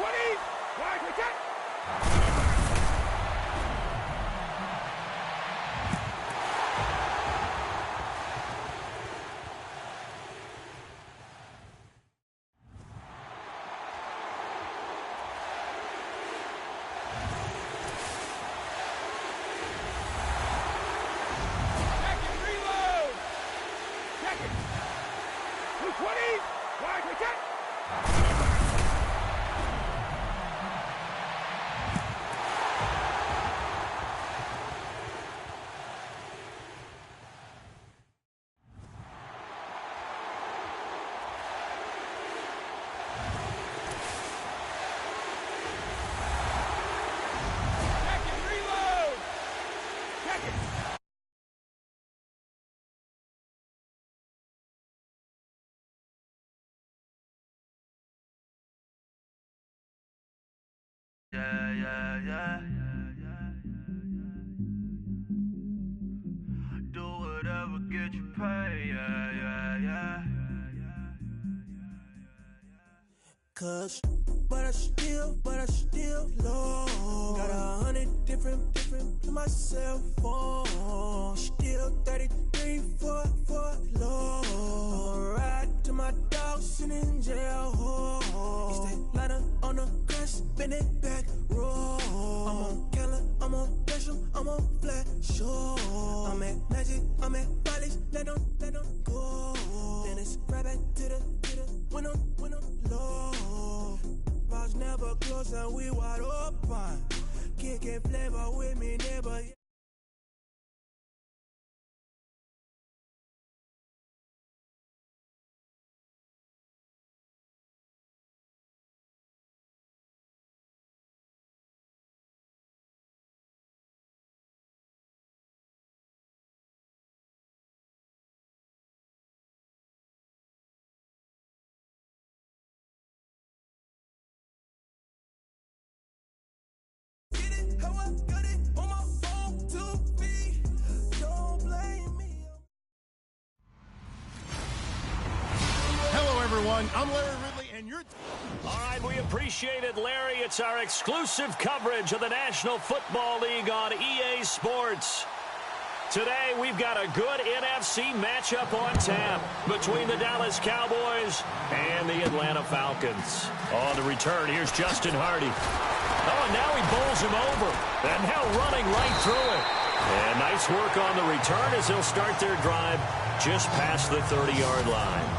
Wide wicket. Second reload. Second. 220. Wide wicket. Second reload. Second. Yeah. Do whatever, get you pay. Yeah. Cause, but I still low. Got 100 different in my cell phone. Still 33 for low. I'ma ride to my dog sitting in jail. He stay lighter on the grass, bend it back, roll. I'm on Keller, I'm on Gresham, I'm on Flat Shore. I'm at Magic, I'm at Bally's, let them go. Then it's right back to the when I'm low. Bars never close and we wide open. Kicking flavor with me, neighbor. Get it how I got it on my phone to be. Don't blame me. Hello, everyone. I'm Larry Ridley, and you're... All right, we appreciate it, Larry. It's our exclusive coverage of the National Football League on EA Sports. Today, we've got a good NFC matchup on tap between the Dallas Cowboys and the Atlanta Falcons. On the return, here's Justin Hardy. Oh, and now he bowls him over. And now running right through it. And nice work on the return as they'll start their drive just past the 30-yard line.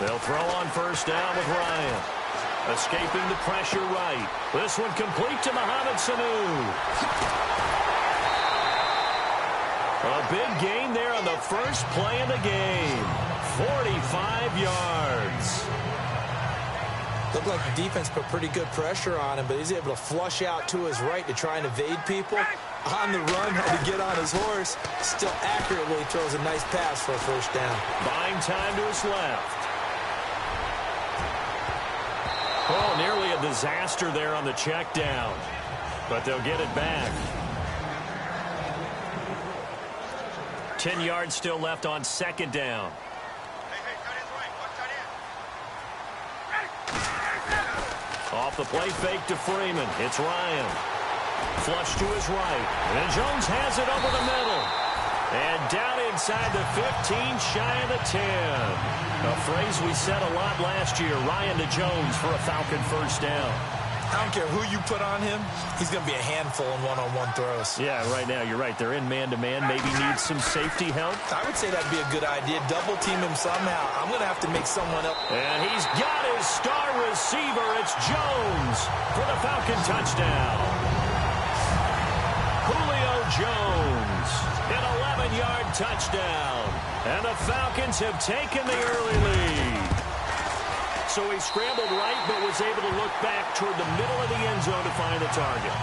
They'll throw on first down with Ryan. Escaping the pressure right. This one complete to Mohamed Sanu. A big gain there on the first play of the game. 45 yards. Looked like the defense put pretty good pressure on him, but he's able to flush out to his right to try and evade people. On the run, had to get on his horse. Still accurately throws a nice pass for a first down. Buying time to his left. Oh, nearly a disaster there on the check down. But they'll get it back. 10 yards still left on second down. Off the play fake to Freeman. It's Ryan. Flush to his right. And Jones has it over the middle. And down inside the 15, shy of the 10. A phrase we said a lot last year. Ryan to Jones for a Falcon first down. I don't care who you put on him. He's going to be a handful in one-on-one throws. Yeah, right now, you're right. They're in man-to-man. Maybe needs some safety help. I would say that'd be a good idea. Double team him somehow. I'm going to have to make someone up. And he's got his star receiver. It's Jones for the Falcon touchdown. Julio Jones, an 11-yard touchdown. And the Falcons have taken the early lead. So he scrambled right, but was able to look back toward the middle of the end zone to find the target.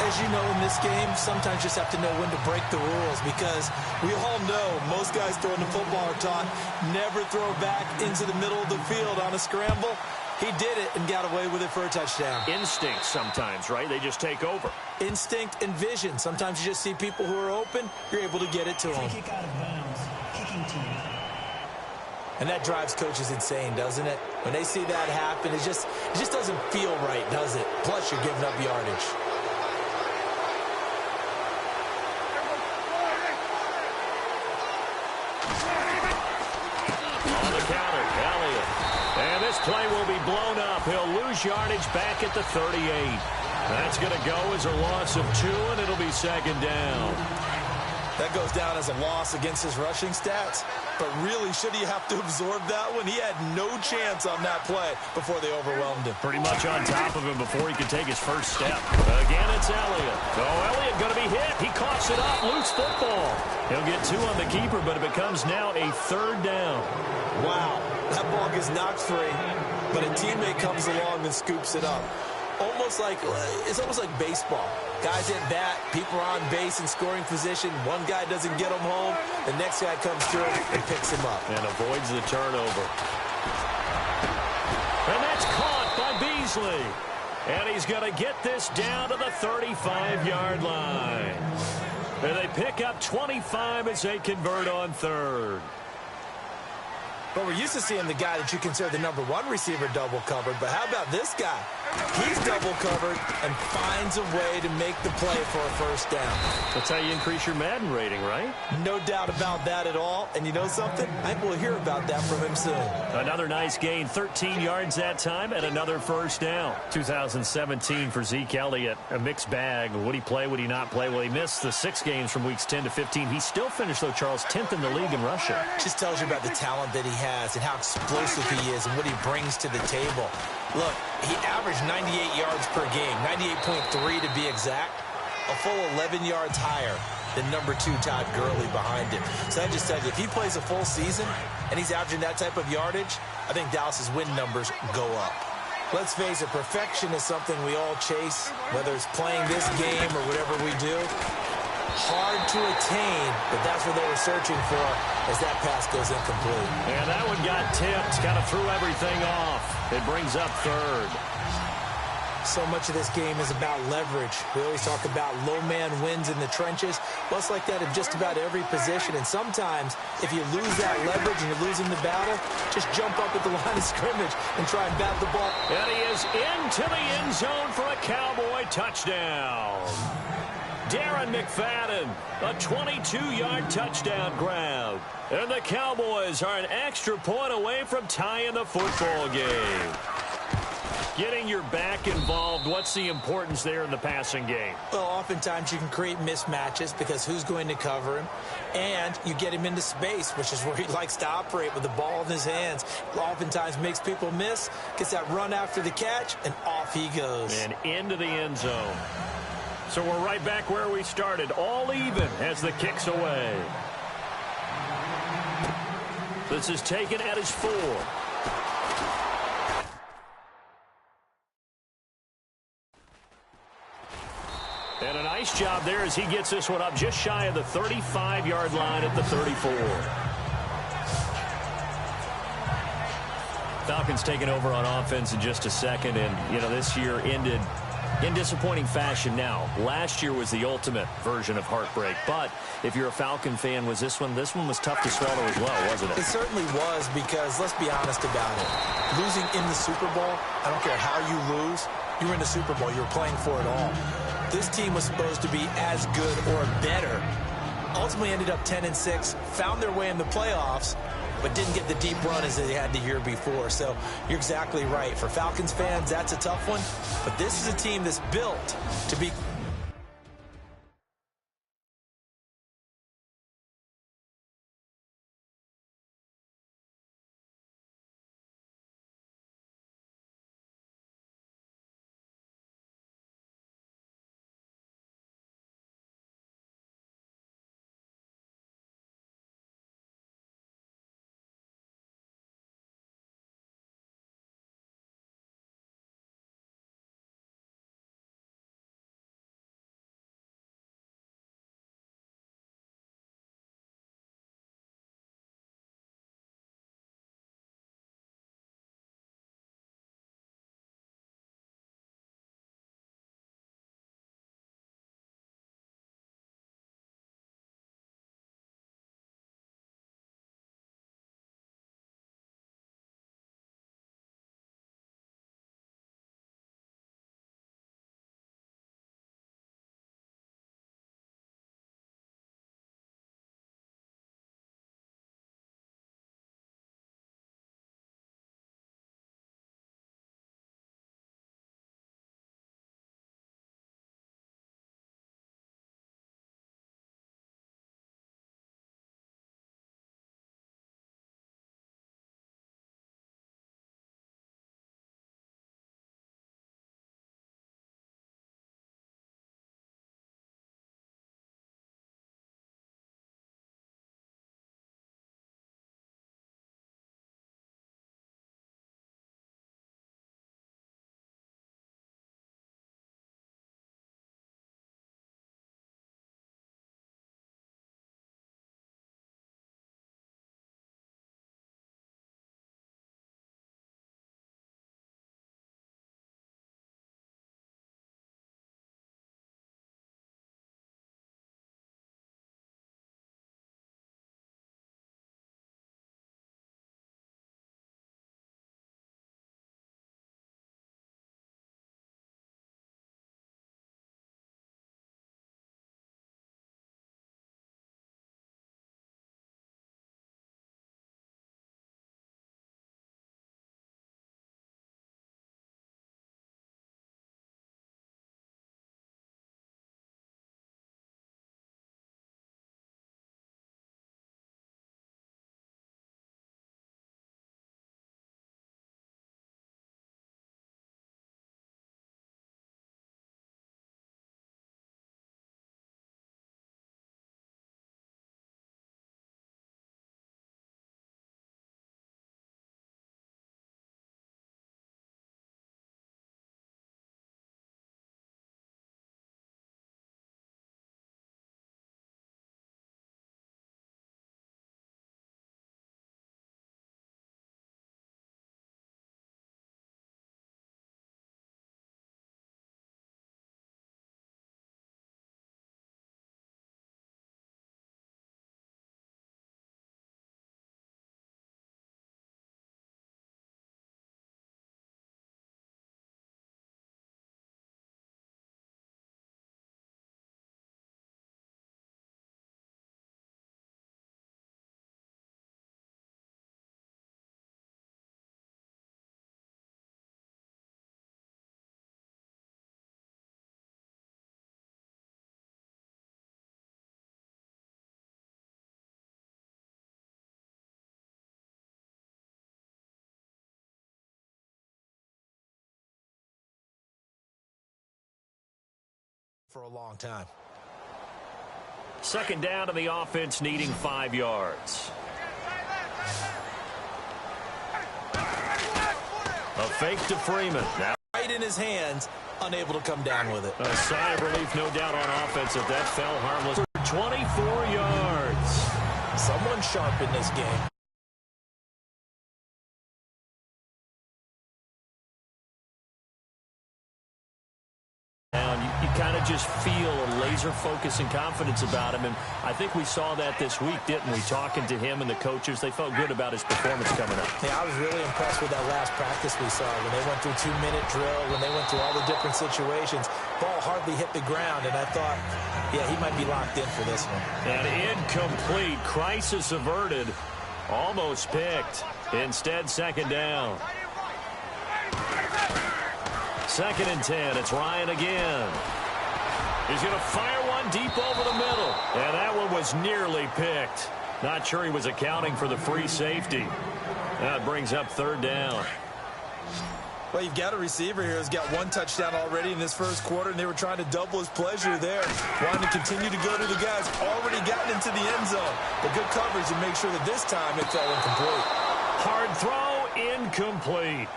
As you know, in this game, sometimes you just have to know when to break the rules, because we all know most guys throwing the football are taught never throw back into the middle of the field on a scramble. He did it and got away with it for a touchdown. Instinct sometimes, right? They just take over. Instinct and vision. Sometimes you just see people who are open, you're able to get it to them. Kick out of bounds. Kicking team. And that drives coaches insane, doesn't it? When they see that happen, it just doesn't feel right, does it? Plus, you're giving up yardage. On the counter, Elliott. And this play will be blown up. He'll lose yardage back at the 38. That's going to go as a loss of 2, and it'll be second down. That goes down as a loss against his rushing stats. But really, should he have to absorb that one? He had no chance on that play before they overwhelmed him. Pretty much on top of him before he could take his first step. Again, it's Elliott. Oh, Elliott going to be hit. He coughs it up. Loose football. He'll get 2 on the keeper, but it becomes now a 3rd down. Wow, that ball gets knocked free, but a teammate comes along and scoops it up. It's almost like baseball. Guys at bat, people are on base in scoring position. One guy doesn't get him home. The next guy comes through and picks him up. And avoids the turnover. And that's caught by Beasley. And he's going to get this down to the 35-yard line. And they pick up 25 as they convert on 3rd. But we're used to seeing the guy that you consider the number 1 receiver double covered. But how about this guy? He's double covered and finds a way to make the play for a first down. That's how you increase your Madden rating, right? No doubt about that at all. And you know something? I think we'll hear about that from him soon. Another nice gain, 13 yards that time, and another first down. 2017 for Zeke Elliott, a mixed bag. Would he play, would he not play? Well, he missed the 6 games from weeks 10 to 15. He still finished, though, Charles, 10th in the league in rushing. Just tells you about the talent that he has and how explosive he is and what he brings to the table. Look, he averaged 98 yards per game, 98.3 to be exact, a full 11 yards higher than number 2 Todd Gurley behind him. So that just tells you, if he plays a full season and he's averaging that type of yardage, I think Dallas's win numbers go up. Let's face it, perfection is something we all chase, whether it's playing this game or whatever we do. Hard to attain, but that's what they were searching for as that pass goes incomplete. And that one got tipped, kind of threw everything off. It brings up 3rd. So much of this game is about leverage. We always talk about low man wins in the trenches. Well, it's like that in just about every position. And sometimes, if you lose that leverage and you're losing the battle, just jump up at the line of scrimmage and try and bat the ball. And he is into the end zone for a Cowboy touchdown. Darren McFadden, a 22-yard touchdown grab. And the Cowboys are an extra point away from tying the football game. Getting your back involved, what's the importance there in the passing game? Well, oftentimes you can create mismatches because who's going to cover him? And you get him into space, which is where he likes to operate with the ball in his hands. Oftentimes makes people miss, gets that run after the catch, and off he goes. And into the end zone. So we're right back where we started, all even as the kick's away. This is taken at his 4. And a nice job there as he gets this one up just shy of the 35-yard line at the 34. Falcons taking over on offense in just a second, and, you know, this year ended in disappointing fashion now. Last year was the ultimate version of heartbreak, but if you're a Falcon fan, was this one was tough to swallow as well, wasn't it? It certainly was, because let's be honest about it. Losing in the Super Bowl, I don't care how you lose, you were in the Super Bowl, you were playing for it all. This team was supposed to be as good or better. Ultimately ended up 10-6, found their way in the playoffs, but didn't get the deep run as they had the year before. So you're exactly right. For Falcons fans, that's a tough one. But this is a team that's built to be for a long time. Second down, and the offense needing 5 yards. A fake to Freeman. Now right in his hands, unable to come down with it. a sigh of relief, no doubt, on offense if that fell harmless. 24 yards. Someone sharp in this game. And you kind of just feel a laser focus and confidence about him, and I think we saw that this week, didn't we? Talking to him and the coaches, they felt good about his performance coming up. Yeah, I was really impressed with that last practice we saw when they went through 2-minute drill, when they went through all the different situations. Ball hardly hit the ground, and I thought, yeah, he might be locked in for this one. And incomplete. Crisis averted. Almost picked. Instead, second down. Second and 10. It's Ryan again. He's going to fire one deep over the middle. And that one was nearly picked. Not sure he was accounting for the free safety. That brings up third down. Well, you've got a receiver here who's got one touchdown already in this first quarter, and they were trying to double his pleasure there. Wanting to continue to go to the guys already gotten into the end zone. But good coverage to make sure that this time it fell incomplete. Hard throw, incomplete.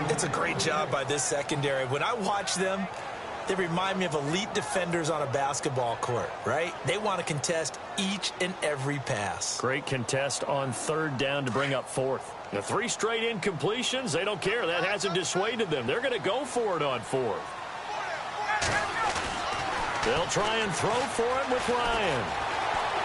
It's a great job by this secondary. When I watch them, they remind me of elite defenders on a basketball court, right? They want to contest each and every pass. Great contest on third down to bring up fourth. The 3 straight incompletions, they don't care. That hasn't dissuaded them. They're going to go for it on fourth. They'll try and throw for it with Ryan.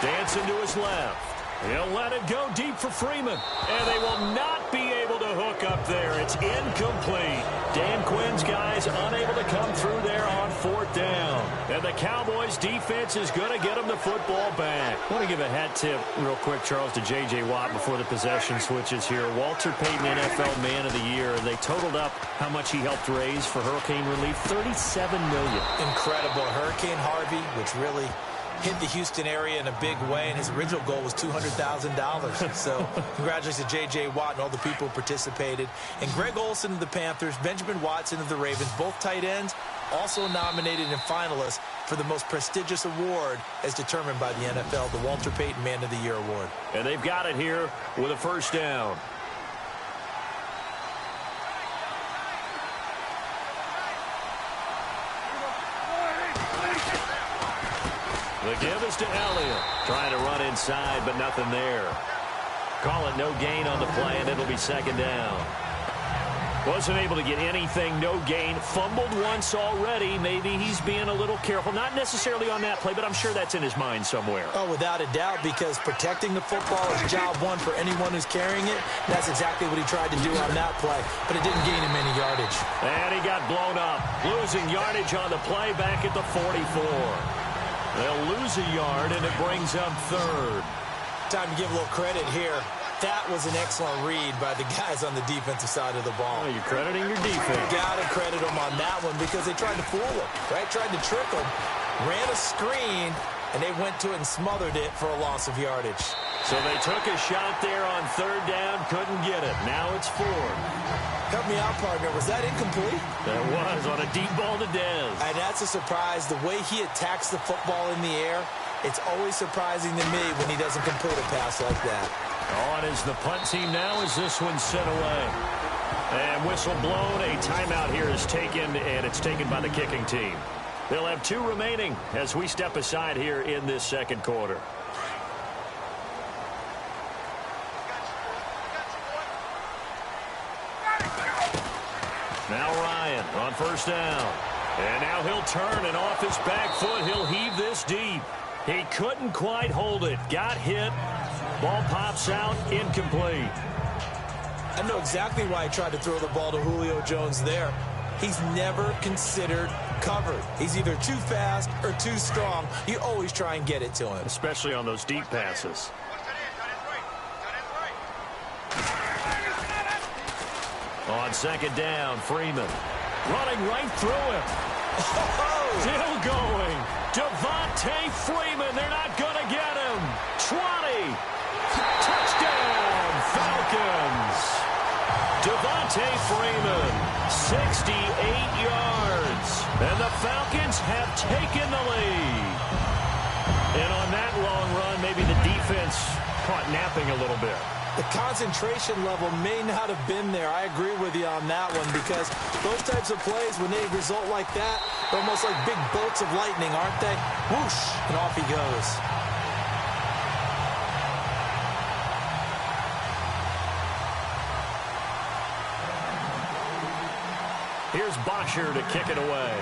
Dancing to his left. He'll let it go deep for Freeman. And they will not be able to hook up there. It's incomplete. Dan Quinn's guys unable to come through there on fourth down. And the Cowboys defense is going to get them the football back. I want to give a hat tip real quick, Charles, to J.J. Watt before the possession switches here. Walter Payton, NFL Man of the Year. They totaled up how much he helped raise for hurricane relief. $37 million. Incredible. Hurricane Harvey, which really hit the Houston area in a big way, and his original goal was $200,000. So congratulations to J.J. Watt and all the people who participated. And Greg Olsen of the Panthers, Benjamin Watson of the Ravens, both tight ends, also nominated and finalists for the most prestigious award as determined by the NFL, the Walter Payton Man of the Year Award. And they've got it here with a first down. The give is to Elliott. Trying to run inside, but nothing there. Call it no gain on the play, and it'll be second down. Wasn't able to get anything, no gain. Fumbled once already. Maybe he's being a little careful. Not necessarily on that play, but I'm sure that's in his mind somewhere. Oh, without a doubt, because protecting the football is job one for anyone who's carrying it. That's exactly what he tried to do on that play, but it didn't gain him any yardage. And he got blown up. Losing yardage on the play back at the 44. They'll lose a yard, and it brings up third. Time to give a little credit here. That was an excellent read by the guys on the defensive side of the ball. Oh, you're crediting your defense. Got to credit them on that one because they tried to fool him, right? Tried to trick him, ran a screen, and they went to it and smothered it for a loss of yardage. So they took a shot there on third down, couldn't get it. Now it's fourth. Help me out, partner. Was that incomplete? That was on a deep ball to Dez. And that's a surprise. The way he attacks the football in the air, it's always surprising to me when he doesn't complete a pass like that. On is the punt team now as this one's sent away. And whistle blown. A timeout here is taken, and it's taken by the kicking team. They'll have 2 remaining as we step aside here in this second quarter. Now Ryan on first down. And now he'll turn, and off his back foot, he'll heave this deep. He couldn't quite hold it. Got hit. Ball pops out, incomplete. I know exactly why he tried to throw the ball to Julio Jones there. He's never considered covered. He's either too fast or too strong. You always try and get it to him. Especially on those deep passes. On second down, Freeman. Running right through him. Oh! Still going. Devontae Freeman. They're not going to get him. 20. Touchdown, Falcons. Devontae Freeman, 68 yards. And the Falcons have taken the lead. And on that long run, maybe the defense caught napping a little bit. The concentration level may not have been there. I agree with you on that one, because those types of plays, when they result like that, they're almost like big bolts of lightning, aren't they? Whoosh, and off he goes. Here's Bosher to kick it away.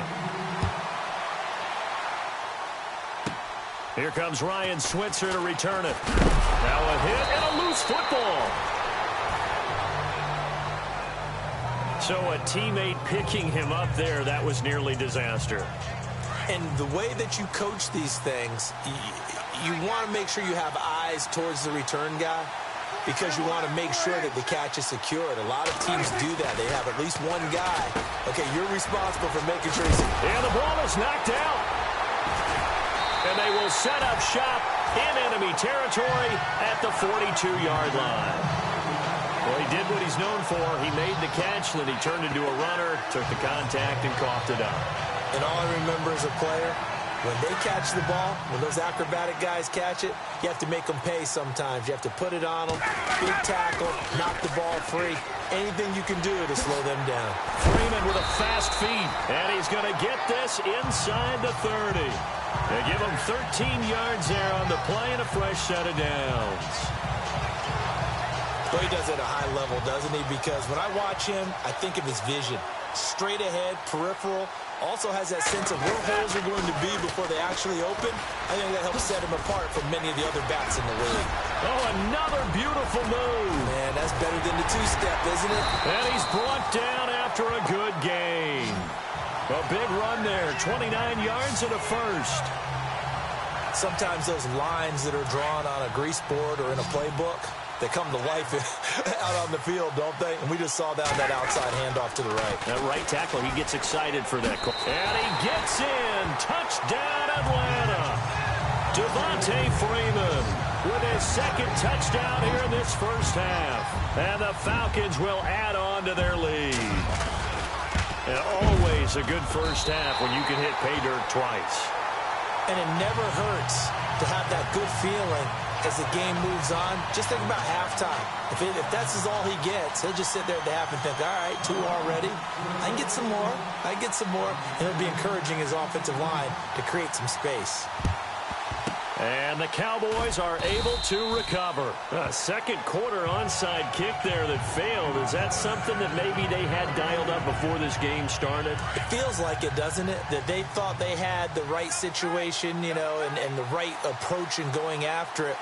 Here comes Ryan Switzer to return it. Now a hit and a loose football. So a teammate picking him up there, that was nearly disaster. And the way that you coach these things, you want to make sure you have eyes towards the return guy, because you want to make sure that the catch is secured. A lot of teams do that. They have at least one guy. Okay, you're responsible for making sure he's... And the ball is knocked out. And they will set up shop in enemy territory at the 42-yard line. Well, he did what he's known for. He made the catch, then he turned into a runner, took the contact, and coughed it up. And all I remember as a player, when they catch the ball, when those acrobatic guys catch it, you have to make them pay sometimes. You have to put it on them, big tackle, knock the ball free. Anything you can do to slow them down. Freeman with a fast feet, and he's going to get this inside the 30. They give him 13 yards there on the play and a fresh set of downs. Well, he does it at a high level, doesn't he? Because when I watch him, I think of his vision. Straight ahead, peripheral. Also has that sense of where holes are going to be before they actually open. I think that helps set him apart from many of the other backs in the league. Oh, another beautiful move. Man, that's better than the two-step, isn't it? And he's brought down after a good gain. A big run there, 29 yards and a first. Sometimes those lines that are drawn on a grease board or in a playbook, they come to life out on the field, don't they? And we just saw that outside handoff to the right. That right tackle, he gets excited for that. And he gets in. Touchdown, Atlanta. Devontae Freeman with his second touchdown here in this first half. And the Falcons will add on to their lead. And always a good first half when you can hit pay dirt twice. And it never hurts to have that good feeling as the game moves on. Just think about halftime. If that's all he gets, he'll just sit there at the half and think, all right, 2 already. I can get some more. I can get some more. And he'll be encouraging his offensive line to create some space. And the Cowboys are able to recover. A second quarter onside kick there that failed. Is that something that maybe they had dialed up before this game started? It feels like it, doesn't it? That they thought they had the right situation, you know, and the right approach in going after it.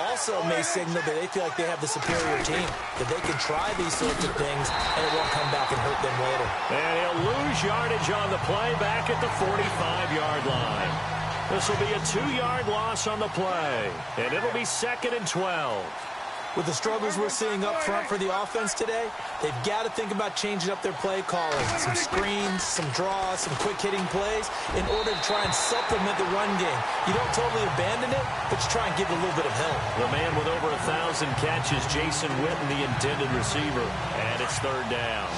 Also may signal that they feel like they have the superior team, that they can try these sorts of things and it won't come back and hurt them later. And he'll lose yardage on the play back at the 45-yard line. This will be a 2-yard loss on the play, and it'll be 2nd and 12. With the struggles we're seeing up front for the offense today, they've got to think about changing up their play calling. Some screens, some draws, some quick-hitting plays in order to try and supplement the run game. You don't totally abandon it, but you try and give it a little bit of help. The man with over 1,000 catches, Jason Witten, the intended receiver, and it's 3rd down.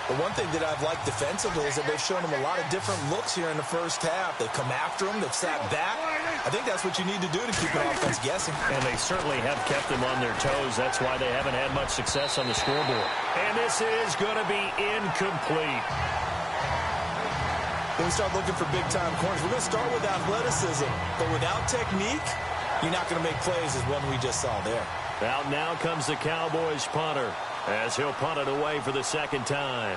The one thing that I've liked defensively is that they've shown them a lot of different looks here in the first half. They've come after them. They've sat back. I think that's what you need to do to keep an offense guessing. And they certainly have kept them on their toes. That's why they haven't had much success on the scoreboard. And this is going to be incomplete. When we start looking for big-time corners, we're going to start with athleticism. But without technique, you're not going to make plays as one we just saw there. Out now comes the Cowboys punter, as he'll punt it away for the second time.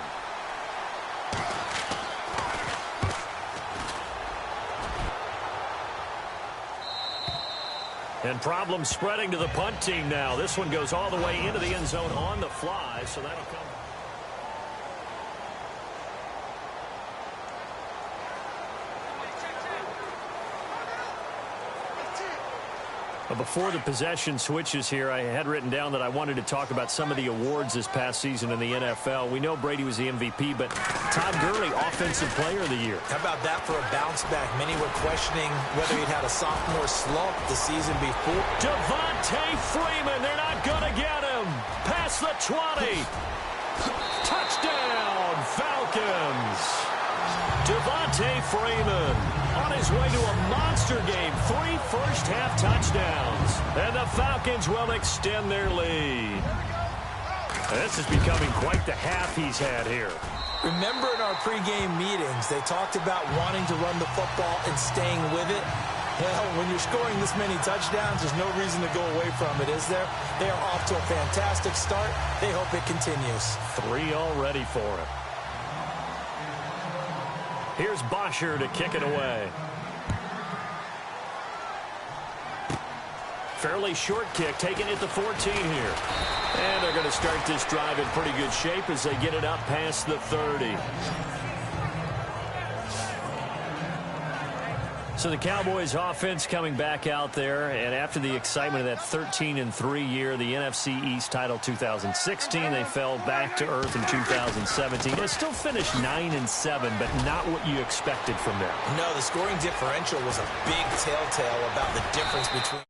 And problems spreading to the punt team now. This one goes all the way into the end zone on the fly, so that'll come. Before the possession switches here, I had written down that I wanted to talk about some of the awards this past season in the NFL. We know Brady was the MVP, but Todd Gurley, Offensive Player of the Year. How about that for a bounce back? Many were questioning whether he'd had a sophomore slump the season before. Devontae Freeman, they're not going to get him. Past the 20. Touchdown, Falcons. Devontae Freeman on his way to a monster game. 3 first-half touchdowns. And the Falcons will extend their lead. This is becoming quite the half he's had here. Remember in our pregame meetings, they talked about wanting to run the football and staying with it? Well, when you're scoring this many touchdowns, there's no reason to go away from it, is there? They are off to a fantastic start. They hope it continues. 3 already for him. Here's Bosher to kick it away. Fairly short kick, taken at the 14 here. And they're going to start this drive in pretty good shape as they get it up past the 30. So the Cowboys offense coming back out there, and after the excitement of that 13-3 year, the NFC East title 2016, they fell back to earth in 2017. They still finished 9-7, but not what you expected from them. No, the scoring differential was a big telltale about the difference between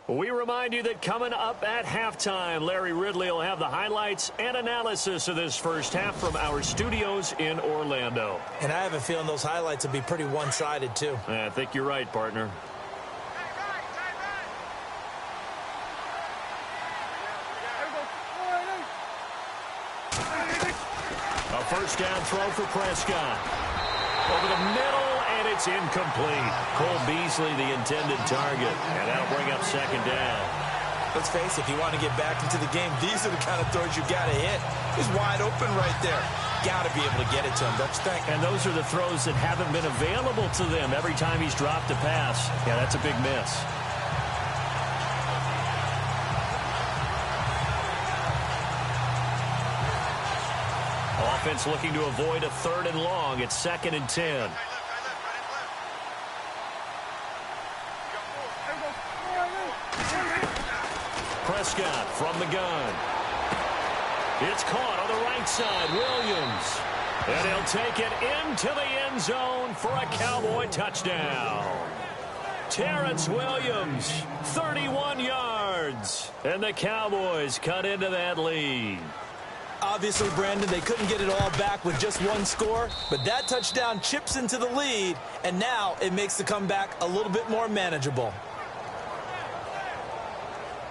We remind you that coming up at halftime, Larry Ridley will have the highlights and analysis of this first half from our studios in Orlando. And I have a feeling those highlights will be pretty one-sided, too. I think you're right, partner. A first down throw for Prescott. Over the middle, and it's incomplete. Cole Beasley, the intended target, and that'll bring up second down. Let's face it, if you want to get back into the game, these are the kind of throws you got to hit. He's wide open right there. Got to be able to get it to him, don't you think? And those are the throws that haven't been available to them every time he's dropped a pass. Yeah, that's a big miss. Offense looking to avoid a 3rd and long. It's 2nd and 10. Prescott from the gun. It's caught on the right side. Williams. And he'll take it into the end zone for a Cowboy touchdown. Terrence Williams, 31 yards. And the Cowboys cut into that lead. Obviously, Brandon, they couldn't get it all back with just one score, but that touchdown chips into the lead, and now it makes the comeback a little bit more manageable.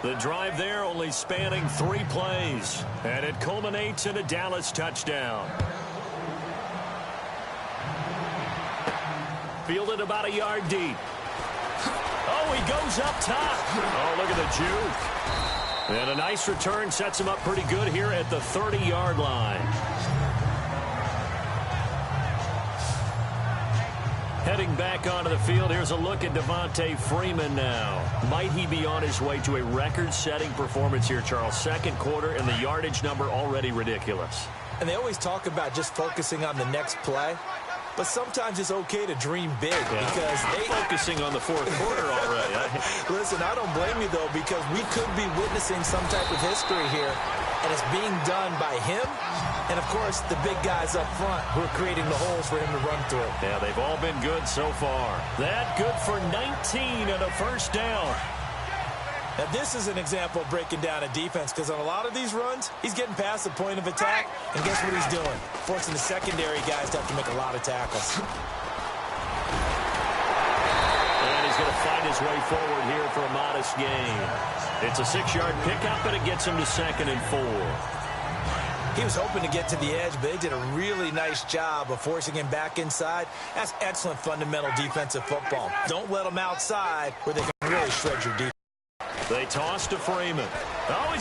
The drive there only spanning 3 plays, and it culminates in a Dallas touchdown. Fielded about a yard deep. Oh, he goes up top. Oh, look at the juke. And a nice return sets him up pretty good here at the 30-yard line. Heading back onto the field, here's a look at Devontae Freeman now. Might he be on his way to a record-setting performance here, Charles? 2nd quarter, and the yardage number already ridiculous. And they always talk about just focusing on the next play. But sometimes it's okay to dream big because they're focusing on the 4th quarter already. Listen, I don't blame you, though, because we could be witnessing some type of history here, and it's being done by him and, of course, the big guys up front who are creating the holes for him to run through. Yeah, they've all been good so far. That good for 19 and a first down. Now, this is an example of breaking down a defense because on a lot of these runs, he's getting past the point of attack, and guess what he's doing? Forcing the secondary guys to have to make a lot of tackles. And he's going to find his way forward here for a modest gain. It's a 6-yard pickup, and it gets him to 2nd and 4. He was hoping to get to the edge, but they did a really nice job of forcing him back inside. That's excellent fundamental defensive football. Don't let them outside where they can really shred your defense. They toss to Freeman. Oh, he's